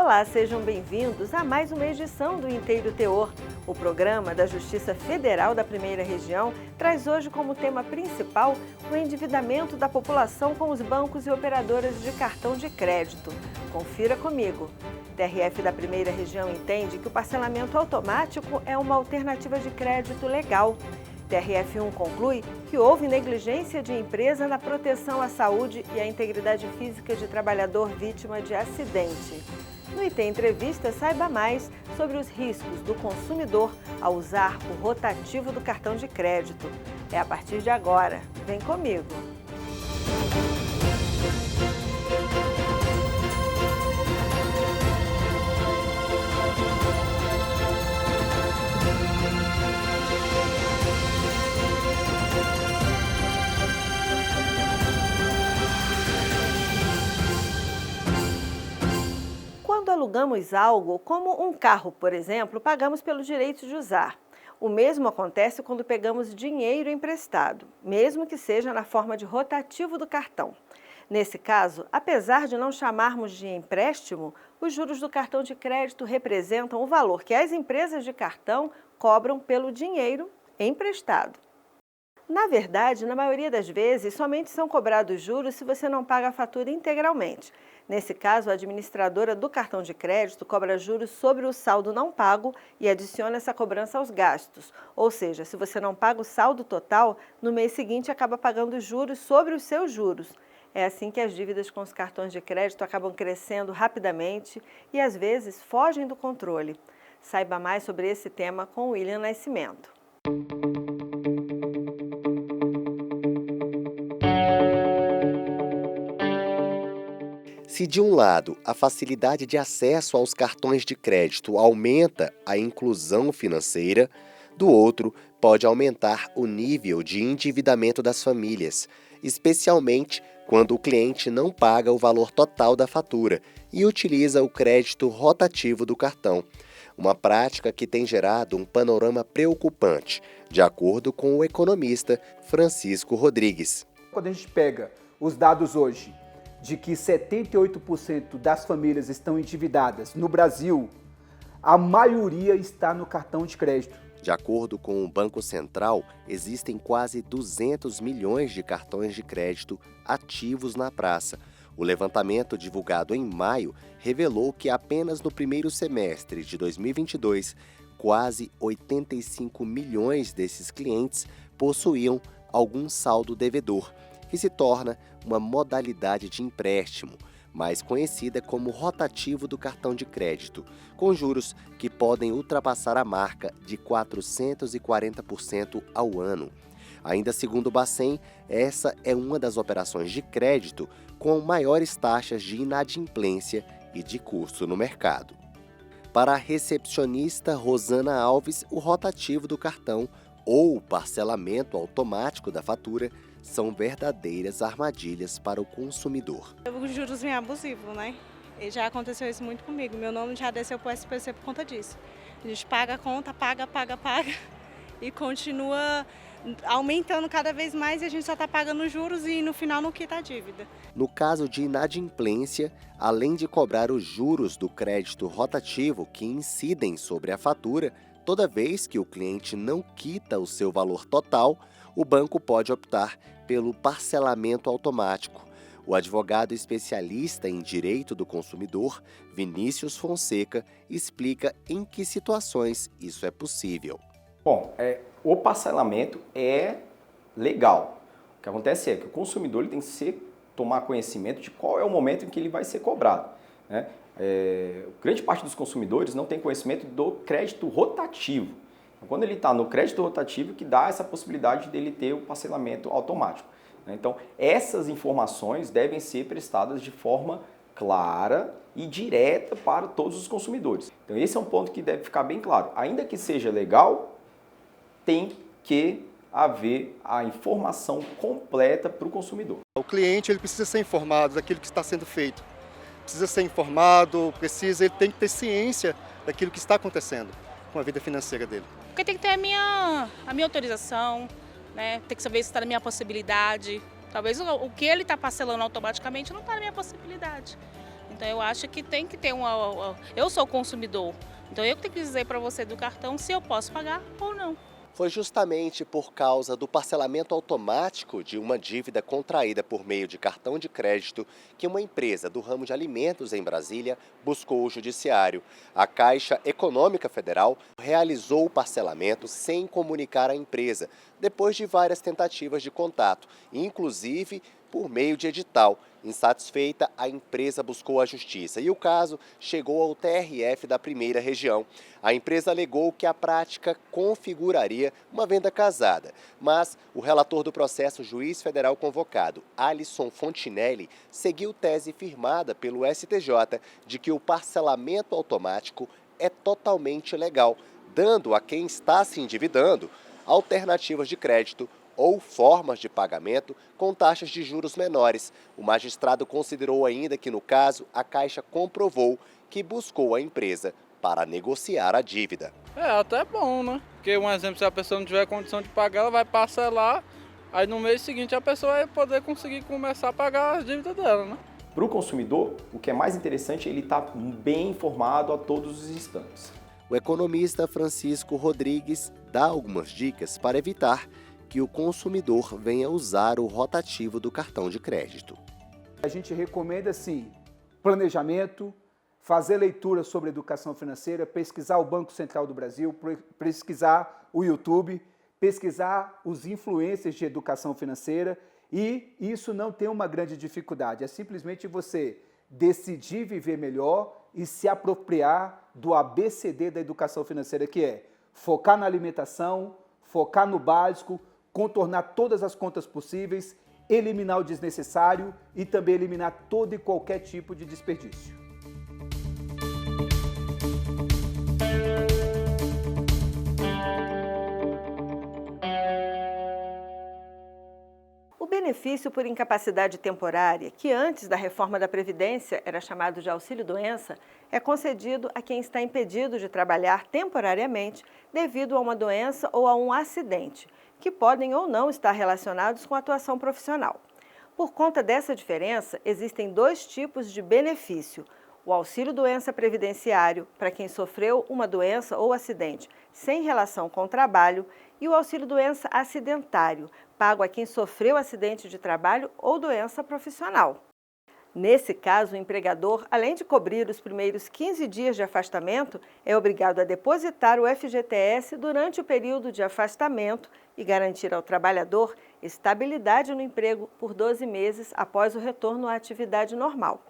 Olá, sejam bem-vindos a mais uma edição do Inteiro Teor. O programa da Justiça Federal da Primeira Região traz hoje como tema principal o endividamento da população com os bancos e operadoras de cartão de crédito. Confira comigo. TRF da Primeira Região entende que o parcelamento automático é uma alternativa de crédito legal. TRF1 conclui que houve negligência de empresa na proteção à saúde e à integridade física de trabalhador vítima de acidente. No IT Entrevista, saiba mais sobre os riscos do consumidor ao usar o rotativo do cartão de crédito. É a partir de agora. Vem comigo! Quando alugamos algo, como um carro, por exemplo, pagamos pelo direito de usar. O mesmo acontece quando pegamos dinheiro emprestado, mesmo que seja na forma de rotativo do cartão. Nesse caso, apesar de não chamarmos de empréstimo, os juros do cartão de crédito representam o valor que as empresas de cartão cobram pelo dinheiro emprestado. Na verdade, na maioria das vezes, somente são cobrados juros se você não paga a fatura integralmente. Nesse caso, a administradora do cartão de crédito cobra juros sobre o saldo não pago e adiciona essa cobrança aos gastos. Ou seja, se você não paga o saldo total, no mês seguinte acaba pagando juros sobre os seus juros. É assim que as dívidas com os cartões de crédito acabam crescendo rapidamente e, às vezes, fogem do controle. Saiba mais sobre esse tema com William Nascimento. Se de um lado a facilidade de acesso aos cartões de crédito aumenta a inclusão financeira, do outro pode aumentar o nível de endividamento das famílias, especialmente quando o cliente não paga o valor total da fatura e utiliza o crédito rotativo do cartão, uma prática que tem gerado um panorama preocupante, de acordo com o economista Francisco Rodrigues. Quando a gente pega os dados hoje, de que 78% das famílias estão endividadas no Brasil, a maioria está no cartão de crédito. De acordo com o Banco Central, existem quase 200 milhões de cartões de crédito ativos na praça. O levantamento divulgado em maio revelou que apenas no primeiro semestre de 2022, quase 85 milhões desses clientes possuíam algum saldo devedor, que se torna uma modalidade de empréstimo, mais conhecida como rotativo do cartão de crédito, com juros que podem ultrapassar a marca de 440% ao ano. Ainda segundo o Bacen, essa é uma das operações de crédito com maiores taxas de inadimplência e de custo no mercado. Para a recepcionista Rosana Alves, o rotativo do cartão ou o parcelamento automático da fatura são verdadeiras armadilhas para o consumidor. Os juros vêm abusivos, né? E já aconteceu isso muito comigo. Meu nome já desceu para o SPC por conta disso. A gente paga a conta, paga e continua aumentando cada vez mais e a gente só está pagando juros e no final não quita a dívida. No caso de inadimplência, além de cobrar os juros do crédito rotativo que incidem sobre a fatura, toda vez que o cliente não quita o seu valor total, o banco pode optar pelo parcelamento automático. O advogado especialista em direito do consumidor, Vinícius Fonseca, explica em que situações isso é possível. Bom, o parcelamento é legal. O que acontece é que o consumidor ele tem que tomar conhecimento de qual é o momento em que ele vai ser cobrado, né? Grande parte dos consumidores não tem conhecimento do crédito rotativo. Então, quando ele está no crédito rotativo, que dá essa possibilidade dele ter o parcelamento automático, né? Então, essas informações devem ser prestadas de forma clara e direta para todos os consumidores. Então, esse é um ponto que deve ficar bem claro. Ainda que seja legal, tem que haver a informação completa para o consumidor. O cliente ele precisa ser informado daquilo que está sendo feito. Precisa ser informado, ele tem que ter ciência daquilo que está acontecendo com a vida financeira dele. Porque tem que ter a minha autorização, né? Tem que saber se está na minha possibilidade. Talvez o que ele está parcelando automaticamente não está na minha possibilidade. Então eu acho que tem que ter eu sou consumidor, então eu que tenho que dizer para você do cartão se eu posso pagar ou não. Foi justamente por causa do parcelamento automático de uma dívida contraída por meio de cartão de crédito que uma empresa do ramo de alimentos em Brasília buscou o judiciário. A Caixa Econômica Federal realizou o parcelamento sem comunicar à empresa, depois de várias tentativas de contato, inclusive por meio de edital. Insatisfeita, a empresa buscou a justiça e o caso chegou ao TRF da Primeira Região. A empresa alegou que a prática configuraria uma venda casada, mas o relator do processo, juiz federal convocado, Alisson Fontinelli, seguiu tese firmada pelo STJ de que o parcelamento automático é totalmente legal, dando a quem está se endividando alternativas de crédito ou formas de pagamento com taxas de juros menores. O magistrado considerou ainda que, no caso, a Caixa comprovou que buscou a empresa para negociar a dívida. É até bom, né? Porque, um exemplo, se a pessoa não tiver condição de pagar, ela vai parcelar, aí no mês seguinte a pessoa vai poder conseguir começar a pagar as dívidas dela, né? Para o consumidor, o que é mais interessante é ele estar bem informado a todos os instantes. O economista Francisco Rodrigues dá algumas dicas para evitar que o consumidor venha usar o rotativo do cartão de crédito. A gente recomenda, sim, planejamento, fazer leitura sobre educação financeira, pesquisar o Banco Central do Brasil, pesquisar o YouTube, pesquisar os influencers de educação financeira, e isso não tem uma grande dificuldade, é simplesmente você decidir viver melhor e se apropriar do ABCD da educação financeira, que é focar na alimentação, focar no básico, contornar todas as contas possíveis, eliminar o desnecessário e também eliminar todo e qualquer tipo de desperdício. O benefício por incapacidade temporária, que antes da reforma da Previdência era chamado de auxílio-doença, é concedido a quem está impedido de trabalhar temporariamente devido a uma doença ou a um acidente, que podem ou não estar relacionados com a atuação profissional. Por conta dessa diferença, existem dois tipos de benefício: o auxílio-doença previdenciário, para quem sofreu uma doença ou acidente sem relação com o trabalho, e o auxílio-doença acidentário, pago a quem sofreu acidente de trabalho ou doença profissional. Nesse caso, o empregador, além de cobrir os primeiros 15 dias de afastamento, é obrigado a depositar o FGTS durante o período de afastamento e garantir ao trabalhador estabilidade no emprego por 12 meses após o retorno à atividade normal.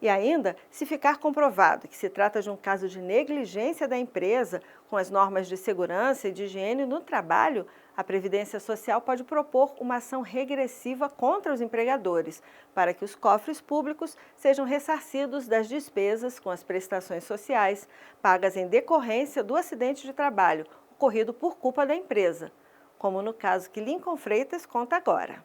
E ainda, se ficar comprovado que se trata de um caso de negligência da empresa com as normas de segurança e de higiene no trabalho, a Previdência Social pode propor uma ação regressiva contra os empregadores, para que os cofres públicos sejam ressarcidos das despesas com as prestações sociais pagas em decorrência do acidente de trabalho ocorrido por culpa da empresa, como no caso que Lincoln Freitas conta agora.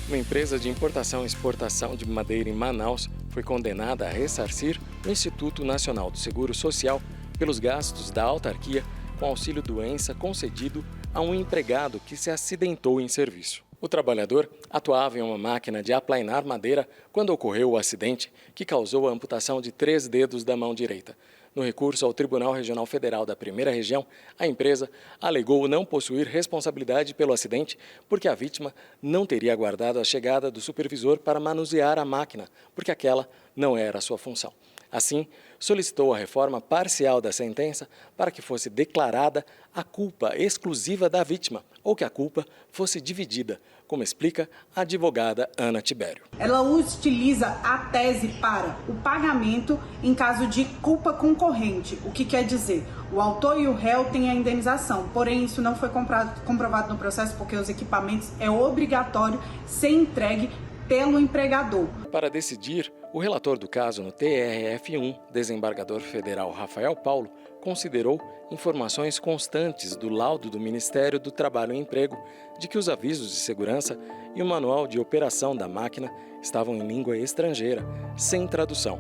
Uma empresa de importação e exportação de madeira em Manaus foi condenada a ressarcir o Instituto Nacional do Seguro Social pelos gastos da autarquia com auxílio-doença concedido a um empregado que se acidentou em serviço. O trabalhador atuava em uma máquina de aplainar madeira quando ocorreu o acidente que causou a amputação de 3 dedos da mão direita. No recurso ao Tribunal Regional Federal da Primeira Região, a empresa alegou não possuir responsabilidade pelo acidente porque a vítima não teria aguardado a chegada do supervisor para manusear a máquina, porque aquela não era a sua função. Assim, solicitou a reforma parcial da sentença para que fosse declarada a culpa exclusiva da vítima ou que a culpa fosse dividida, como explica a advogada Ana Tibério. Ela utiliza a tese para o pagamento em caso de culpa concorrente, o que quer dizer, o autor e o réu têm a indenização, porém isso não foi comprovado no processo porque os equipamentos é obrigatório ser entregue pelo empregador. Para decidir, o relator do caso no TRF1, desembargador federal Rafael Paulo, considerou informações constantes do laudo do Ministério do Trabalho e Emprego de que os avisos de segurança e o manual de operação da máquina estavam em língua estrangeira, sem tradução.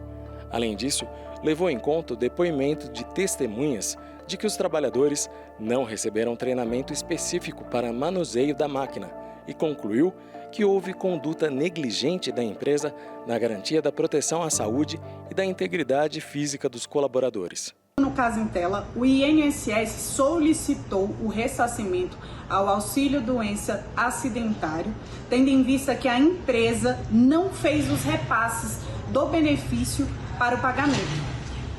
Além disso, levou em conta o depoimento de testemunhas de que os trabalhadores não receberam treinamento específico para manuseio da máquina e concluiu que houve conduta negligente da empresa na garantia da proteção à saúde e da integridade física dos colaboradores. No caso em tela, o INSS solicitou o ressarcimento ao auxílio-doença acidentário, tendo em vista que a empresa não fez os repasses do benefício para o pagamento.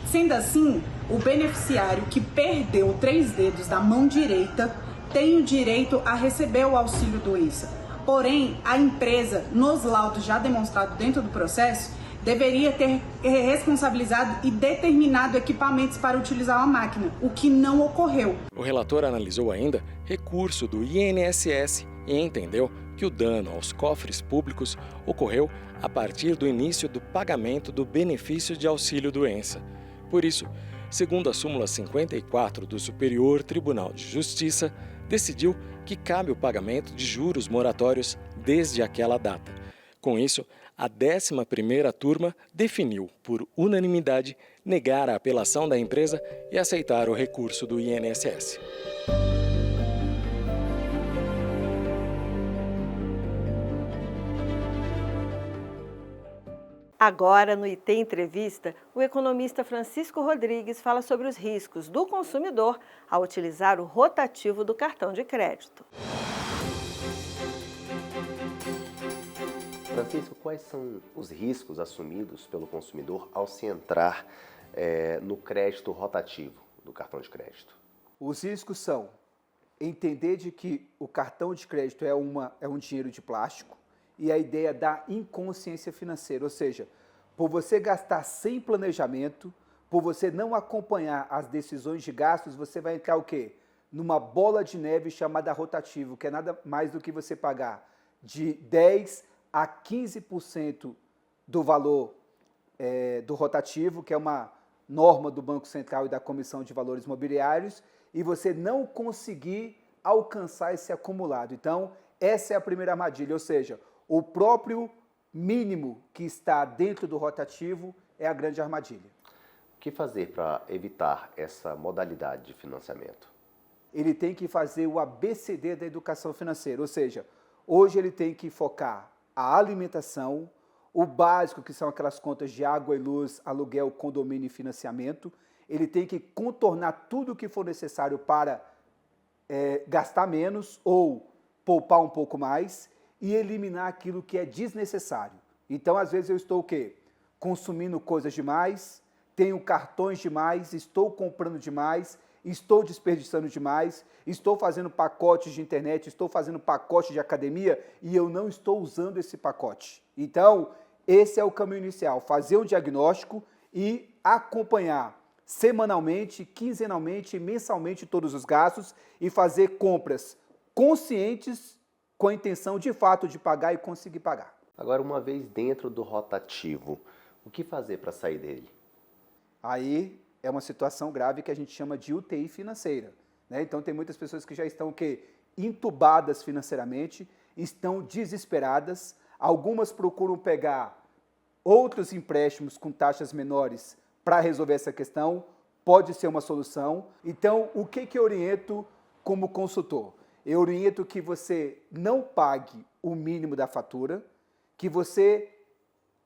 Sendo assim, o beneficiário que perdeu 3 dedos da mão direita tem o direito a receber o auxílio-doença. Porém, a empresa, nos laudos já demonstrados dentro do processo, deveria ter responsabilizado e determinado equipamentos para utilizar a máquina, o que não ocorreu. O relator analisou ainda recurso do INSS e entendeu que o dano aos cofres públicos ocorreu a partir do início do pagamento do benefício de auxílio-doença. Por isso, segundo a súmula 54 do Superior Tribunal de Justiça, decidiu que cabe o pagamento de juros moratórios desde aquela data. Com isso, a 11ª turma definiu, por unanimidade, negar a apelação da empresa e aceitar o recurso do INSS. Agora, no IT Entrevista, o economista Francisco Rodrigues fala sobre os riscos do consumidor ao utilizar o rotativo do cartão de crédito. Francisco, quais são os riscos assumidos pelo consumidor ao se entrar no crédito rotativo do cartão de crédito? Os riscos são entender de que o cartão de crédito é um dinheiro de plástico e a ideia da inconsciência financeira, ou seja, por você gastar sem planejamento, por você não acompanhar as decisões de gastos, você vai entrar o quê? Numa bola de neve chamada rotativo, que é nada mais do que você pagar de 10% a 15% do valor do rotativo, que é uma norma do Banco Central e da Comissão de Valores Mobiliários, e você não conseguir alcançar esse acumulado. Então, essa é a primeira armadilha, ou seja, o próprio mínimo que está dentro do rotativo é a grande armadilha. O que fazer para evitar essa modalidade de financiamento? Ele tem que fazer o ABCD da educação financeira, ou seja, hoje ele tem que focar a alimentação, o básico, que são aquelas contas de água e luz, aluguel, condomínio e financiamento. Ele tem que contornar tudo o que for necessário para gastar menos ou poupar um pouco mais e eliminar aquilo que é desnecessário. Então, às vezes, eu estou o quê? Consumindo coisas demais, tenho cartões demais, estou comprando demais, estou desperdiçando demais, estou fazendo pacotes de internet, estou fazendo pacote de academia e eu não estou usando esse pacote. Então, esse é o caminho inicial, fazer um diagnóstico e acompanhar semanalmente, quinzenalmente, mensalmente todos os gastos e fazer compras conscientes com a intenção de fato de pagar e conseguir pagar. Agora, uma vez dentro do rotativo, o que fazer para sair dele? Aí é uma situação grave que a gente chama de UTI financeira, né? Então tem muitas pessoas que já estão entubadas financeiramente, estão desesperadas, algumas procuram pegar outros empréstimos com taxas menores para resolver essa questão, pode ser uma solução. Então, o que eu oriento como consultor? Eu oriento que você não pague o mínimo da fatura, que você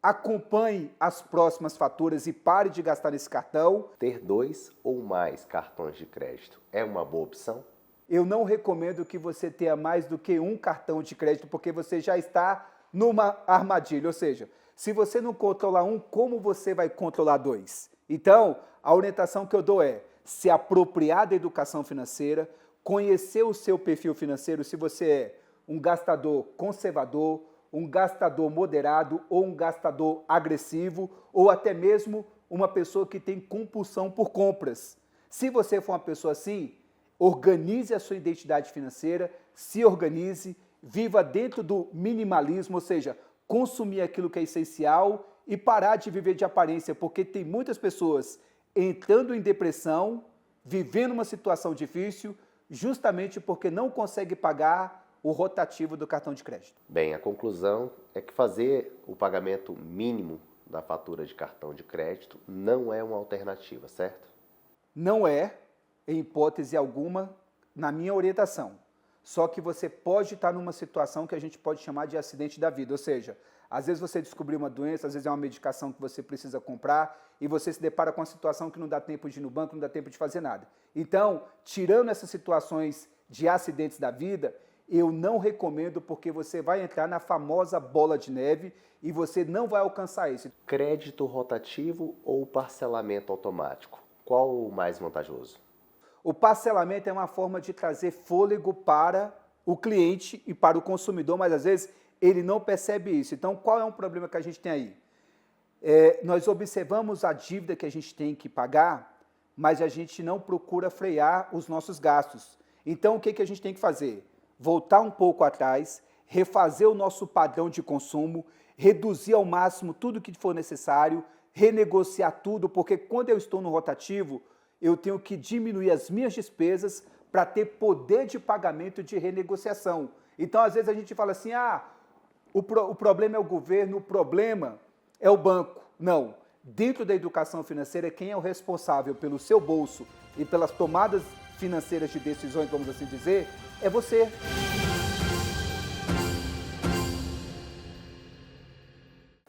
acompanhe as próximas faturas e pare de gastar nesse cartão. Ter 2 ou mais cartões de crédito é uma boa opção? Eu não recomendo que você tenha mais do que um cartão de crédito, porque você já está numa armadilha. Ou seja, se você não controlar um, como você vai controlar 2? Então, a orientação que eu dou é se apropriar da educação financeira, conhecer o seu perfil financeiro, se você é um gastador conservador, um gastador moderado ou um gastador agressivo, ou até mesmo uma pessoa que tem compulsão por compras. Se você for uma pessoa assim, organize a sua identidade financeira, se organize, viva dentro do minimalismo, ou seja, consumir aquilo que é essencial e parar de viver de aparência, porque tem muitas pessoas entrando em depressão, vivendo uma situação difícil, justamente porque não consegue pagar o rotativo do cartão de crédito. Bem, a conclusão é que fazer o pagamento mínimo da fatura de cartão de crédito não é uma alternativa, certo? Não é, em hipótese alguma, na minha orientação. Só que você pode estar numa situação que a gente pode chamar de acidente da vida, ou seja, às vezes você descobriu uma doença, às vezes é uma medicação que você precisa comprar e você se depara com uma situação que não dá tempo de ir no banco, não dá tempo de fazer nada. Então, tirando essas situações de acidentes da vida, eu não recomendo, porque você vai entrar na famosa bola de neve e você não vai alcançar isso. Crédito rotativo ou parcelamento automático? Qual o mais vantajoso? O parcelamento é uma forma de trazer fôlego para o cliente e para o consumidor, mas às vezes ele não percebe isso. Então, qual é um problema que a gente tem aí? Nós observamos a dívida que a gente tem que pagar, mas a gente não procura frear os nossos gastos. Então, o que a gente tem que fazer? Voltar um pouco atrás, refazer o nosso padrão de consumo, reduzir ao máximo tudo que for necessário, renegociar tudo, porque quando eu estou no rotativo, eu tenho que diminuir as minhas despesas para ter poder de pagamento de renegociação. Então, às vezes a gente fala assim, o problema é o governo, o problema é o banco. Não. Dentro da educação financeira, quem é o responsável pelo seu bolso e pelas tomadas financeiras de decisões, vamos assim dizer, é você.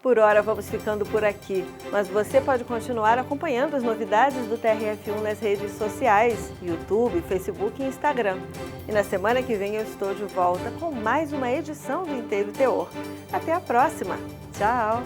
Por hora, vamos ficando por aqui, mas você pode continuar acompanhando as novidades do TRF1 nas redes sociais, YouTube, Facebook e Instagram. E na semana que vem eu estou de volta com mais uma edição do Inteiro Teor. Até a próxima! Tchau!